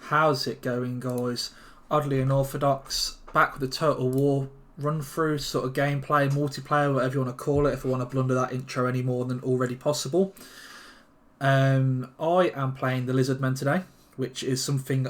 How's it going, guys? Oddly Unorthodox, back with the Total War run-through sort of gameplay, multiplayer, whatever you want to call it, if I want to blunder that intro any more than already possible. I am playing the Lizardmen today, which is something...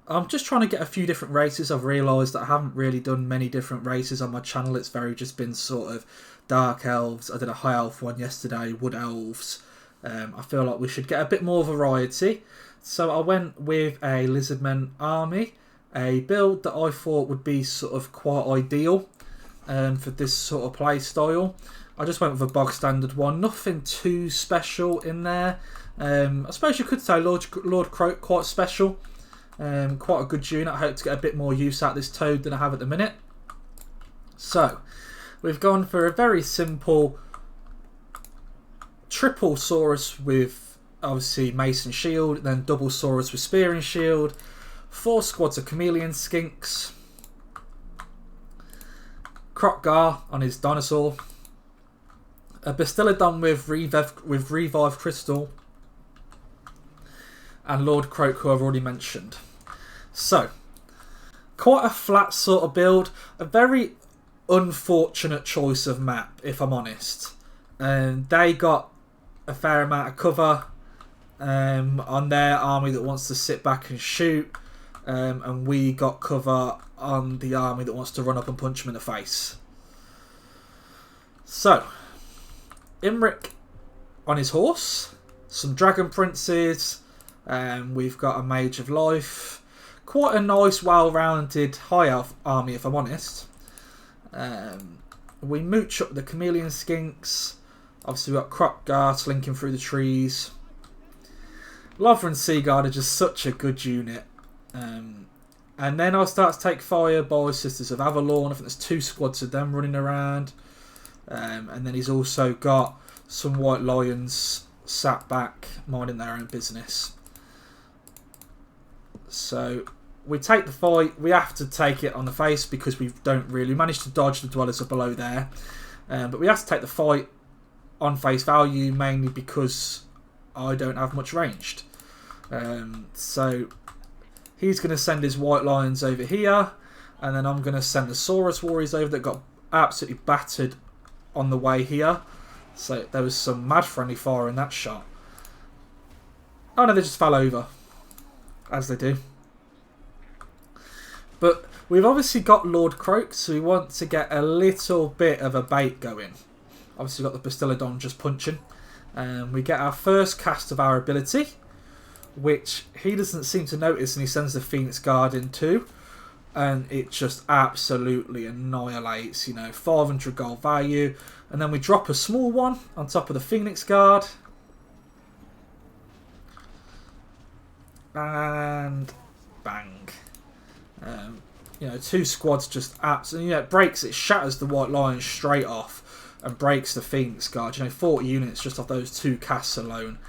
I'm just trying to get a few different races. I've realised that I haven't really done many different races on my channel. It's very just been sort of Dark Elves. I did a High Elf one yesterday, Wood Elves. I feel like we should get a bit more variety. So I went with a Lizardmen army, a build that I thought would be sort of quite ideal for this sort of play style. I just went with a bog standard one, nothing too special in there. I suppose you could say Lord Croak quite special, quite a good unit. I hope to get a bit more use out of this toad than I have at the minute. So we've gone for a very simple triple Saurus with obviously Mace and Shield, then double Saurus with Spear and Shield, 4 squads of Chameleon Skinks, Krokgar on his dinosaur, a Bastillodon with Revive Crystal, and Lord Croak, who I've already mentioned. So, quite a flat sort of build, a very unfortunate choice of map, if I'm honest. They got a fair amount of cover on their army that wants to sit back and shoot, and we got cover on the army that wants to run up and punch him in the face. So, Imric on his horse, some Dragon Princes, we've got a Mage of Life, quite a nice well-rounded high elf army if I'm honest. We mooch up the Chameleon Skinks, obviously we've got Krokgar slinking through the trees. Lover and Seaguard are just such a good unit. And then I'll start to take fire by Sisters of Avalon. I think there's 2 squads of them running around. And then he's also got some White Lions sat back minding their own business. So we take the fight. We have to take it on the face because we managed to dodge the Dwellers are below there. But we have to take the fight on face value, mainly because I don't have much ranged. So he's going to send his White Lions over here, and then I'm going to send the Saurus Warriors over that got absolutely battered on the way here. So there was some mad friendly fire in that shot. Oh no, they just fell over, as they do. But we've obviously got Lord Croak, so we want to get a little bit of a bait going. Obviously got the Bastillodon just punching. We get our first cast of our ability, which he doesn't seem to notice, and he sends the Phoenix Guard in too, and it just absolutely annihilates, 500 gold value, and then we drop a small one on top of the Phoenix Guard, and bang. 2 squads just absolutely, it shatters the White Lion straight off and breaks the Phoenix Guard. 40 units just off those 2 casts alone.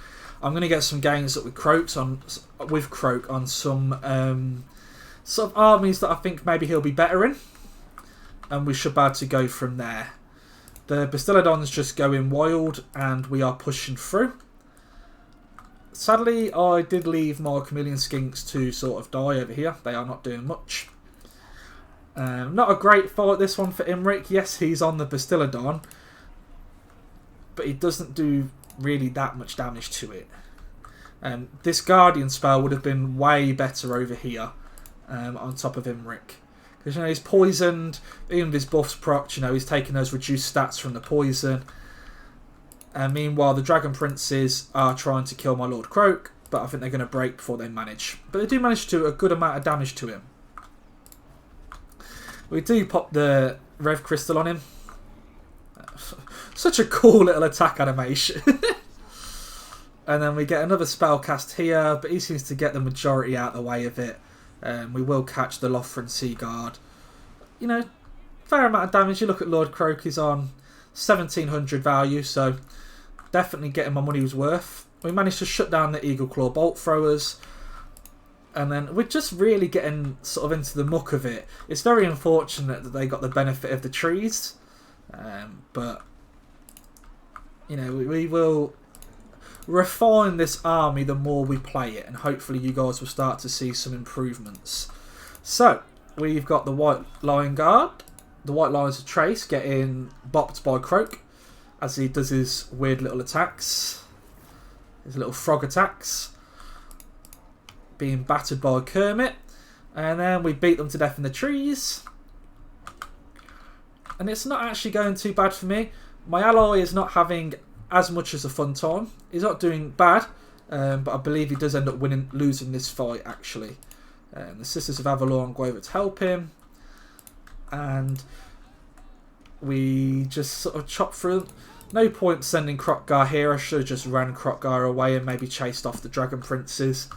I'm going to get some gains up with Croak on some sort of armies that I think maybe he'll be better in, and we should be able to go from there. The Bastillodon's just going wild, and we are pushing through. Sadly, I did leave my Chameleon Skinks to sort of die over here. They are not doing much. Not a great fight this one for Imric. Yes, he's on the Bastillodon, but he doesn't do really that much damage to it. This Guardian spell would have been way better over here on top of Imric, because he's poisoned, even with his buffs procced, he's taking those reduced stats from the poison. And meanwhile the Dragon Princes are trying to kill my Lord Croak, but I think they're going to break before they manage. But they do manage to do a good amount of damage to him. We do pop the Rev Crystal on him. Such a cool little attack animation. And then we get another spell cast here, but he seems to get the majority out of the way of it. We will catch the Lothran Seaguard. Fair amount of damage. You look at Lord Croak, he's on 1700 value, so definitely getting my money's worth. We managed to shut down the Eagle Claw Bolt Throwers. And then we're just really getting sort of into the muck of it. It's very unfortunate that they got the benefit of the trees. But, we will refine this army the more we play it, and hopefully you guys will start to see some improvements. So, we've got the White Lion Guard. The White Lions of Trace getting bopped by Croak as he does his weird little attacks. His little frog attacks. Being battered by Kermit. And then we beat them to death in the trees. And it's not actually going too bad for me. My ally is not having as much as a fun time. He's not doing bad, but I believe he does end up losing this fight actually. The Sisters of Avalon go over to help him, and we just sort of chop through them. No point sending Krokgar here. I should have just ran Krokgar away and maybe chased off the Dragon Princes.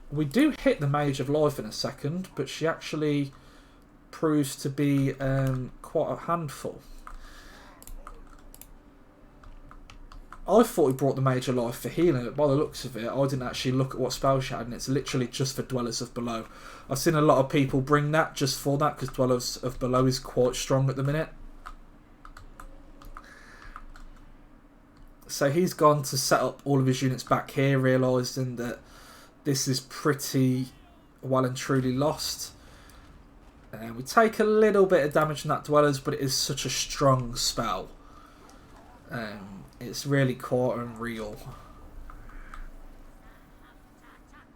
We do hit the Mage of Life in a second, but she actually proves to be quite a handful. I thought he brought the Mage of Life for healing, but by the looks of it, I didn't actually look at what spell she had, and it's literally just for Dwellers of Below. I've seen a lot of people bring that just for that, because Dwellers of Below is quite strong at the minute. So he's gone to set up all of his units back here, realising that this is pretty well and truly lost. And we take a little bit of damage from that Dwellers, but it is such a strong spell. It's really quite unreal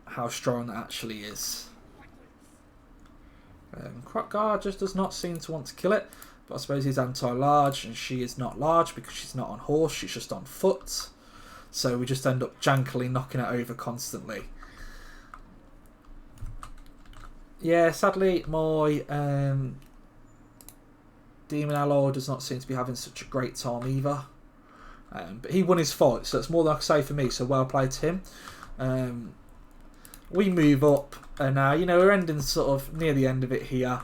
how strong that actually is. Krokgar just does not seem to want to kill it, but I suppose he's anti-large, and she is not large because she's not on horse, she's just on foot. So we just end up jankily knocking it over constantly. Yeah, sadly my Demon ally does not seem to be having such a great time either. But he won his fight, so it's more than I can say for me, so well played to him. We move up, and now, you know, we're ending sort of near the end of it here.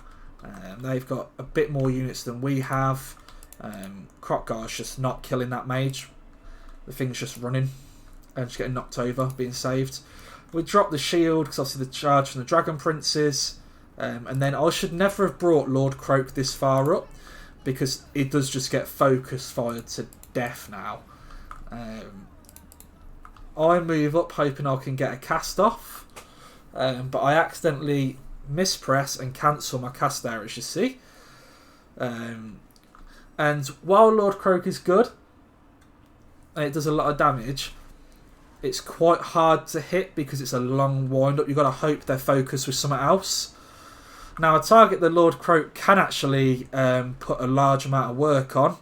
They've got a bit more units than we have. Krokgar's just not killing that mage. The thing's just running and just getting knocked over, being saved. We drop the shield, because obviously the charge from the Dragon Princes. And then I should never have brought Lord Croak this far up, because it does just get focus fired to death now. I move up hoping I can get a cast off, but I accidentally mispress and cancel my cast there, as you see. And while Lord Croak is good and it does a lot of damage, it's quite hard to hit because it's a long wind up. You've got to hope they're focused with something else. Now, a target that Lord Croak can actually put a large amount of work on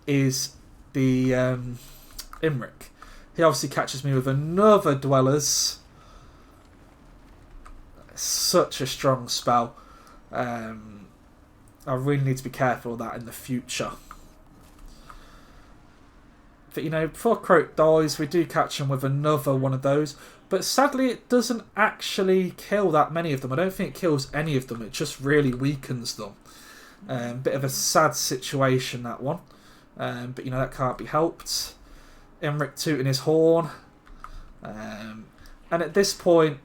is the Imric. He obviously catches me with another Dwellers. Such a strong spell. I really need to be careful of that in the future. But, you know, before Croak dies, we do catch him with another one of those. But sadly, it doesn't actually kill that many of them. I don't think it kills any of them. It just really weakens them. Bit of a sad situation, that one. But, you know, that can't be helped. Imric tooting his horn. And at this point,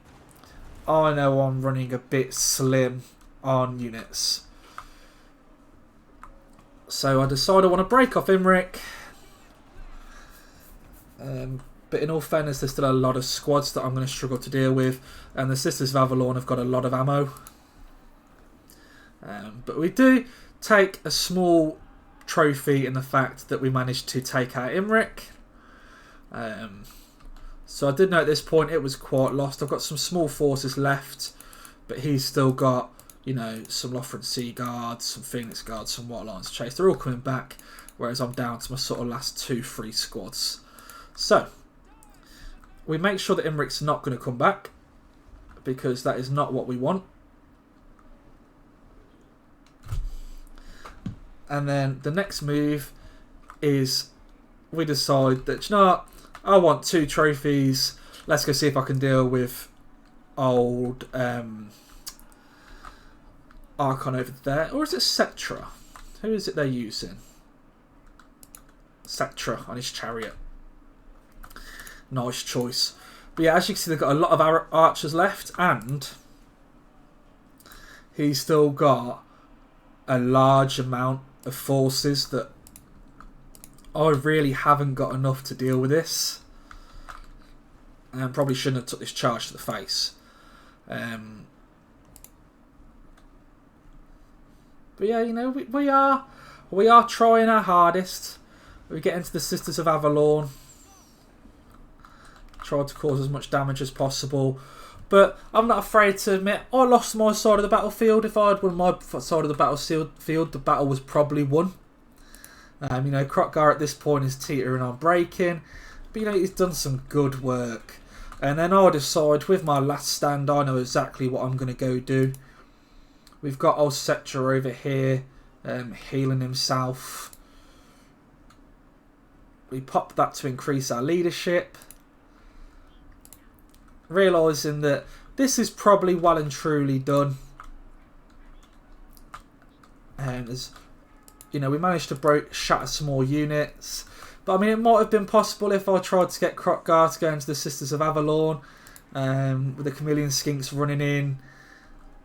I know I'm running a bit slim on units. So I decide I want to break off Imric. But in all fairness, there's still a lot of squads that I'm going to struggle to deal with. And the Sisters of Avalon have got a lot of ammo. But we do take a small trophy in the fact that we managed to take out Imric. So I did know at this point it was quite lost. I've got some small forces left, but he's still got, you know, some Lothran Sea Guards, some Phoenix Guards, some White Lions Chase. They're all coming back, whereas I'm down to my sort of last 2-3 squads. So we make sure that Imric's not going to come back, because that is not what we want. And then the next move is we decide that, you know what, I want 2 trophies. Let's go see if I can deal with old Archon over there. Or is it Cetra? Who is it they're using? Cetra on his chariot. Nice choice. But yeah, as you can see, they've got a lot of archers left, and he's still got a large amount of forces that I really haven't got enough to deal with this. And probably shouldn't have took this charge to the face. But yeah, you know, we are trying our hardest. We get into the Sisters of Avalon. Tried to cause as much damage as possible. But I'm not afraid to admit I lost my side of the battlefield. If I had won my side of the battlefield, the battle was probably won. You know, Krotgar at this point is teetering on breaking. But you know, he's done some good work. And then I decide with my last stand, I know exactly what I'm going to go do. We've got old Setcher over here healing himself. We pop that to increase our leadership. Realising that this is probably well and truly done. And as you know, we managed to shatter some more units. But I mean, it might have been possible if I tried to get Krotgar to go into the Sisters of Avalon with the Chameleon Skinks running in.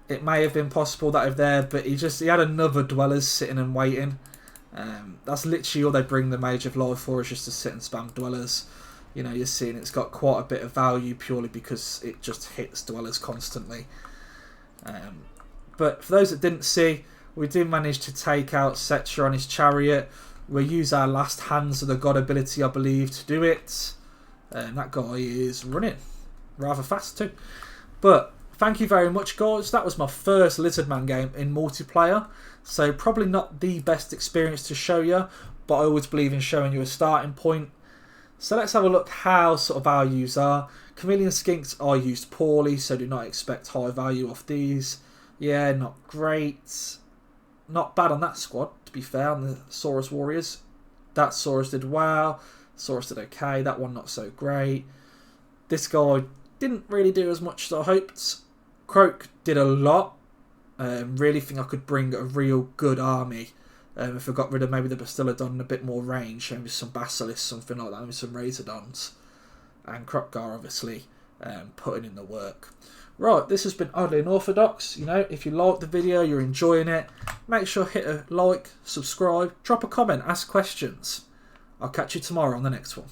It may have been possible that over there, but he had another Dwellers sitting and waiting. That's literally all they bring the Mage of Life for, is just to sit and spam Dwellers. You know, you're seeing it's got quite a bit of value purely because it just hits Dwellers constantly. But for those that didn't see, we did manage to take out Setcher on his chariot. We'll use our last Hands of the God ability, I believe, to do it. And that guy is running rather fast too. But thank you very much, guys. That was my first Lizardman game in multiplayer. So probably not the best experience to show you, but I always believe in showing you a starting point. So let's have a look how sort of values are. Chameleon Skinks are used poorly, so do not expect high value off these. Yeah, not great. Not bad on that squad, to be fair, on the Saurus Warriors. That Saurus did well. Saurus did okay. That one not so great. This guy didn't really do as much as I hoped. Croak did a lot. Really think I could bring a real good army. If I got rid of maybe the Bastillodon a bit more range, maybe some Basilisks, something like that, maybe some Razordons. And Krotgar, obviously, putting in the work. Right, this has been Oddly Unorthodox. You know, if you like the video, you're enjoying it, make sure hit a like, subscribe, drop a comment, ask questions. I'll catch you tomorrow on the next one.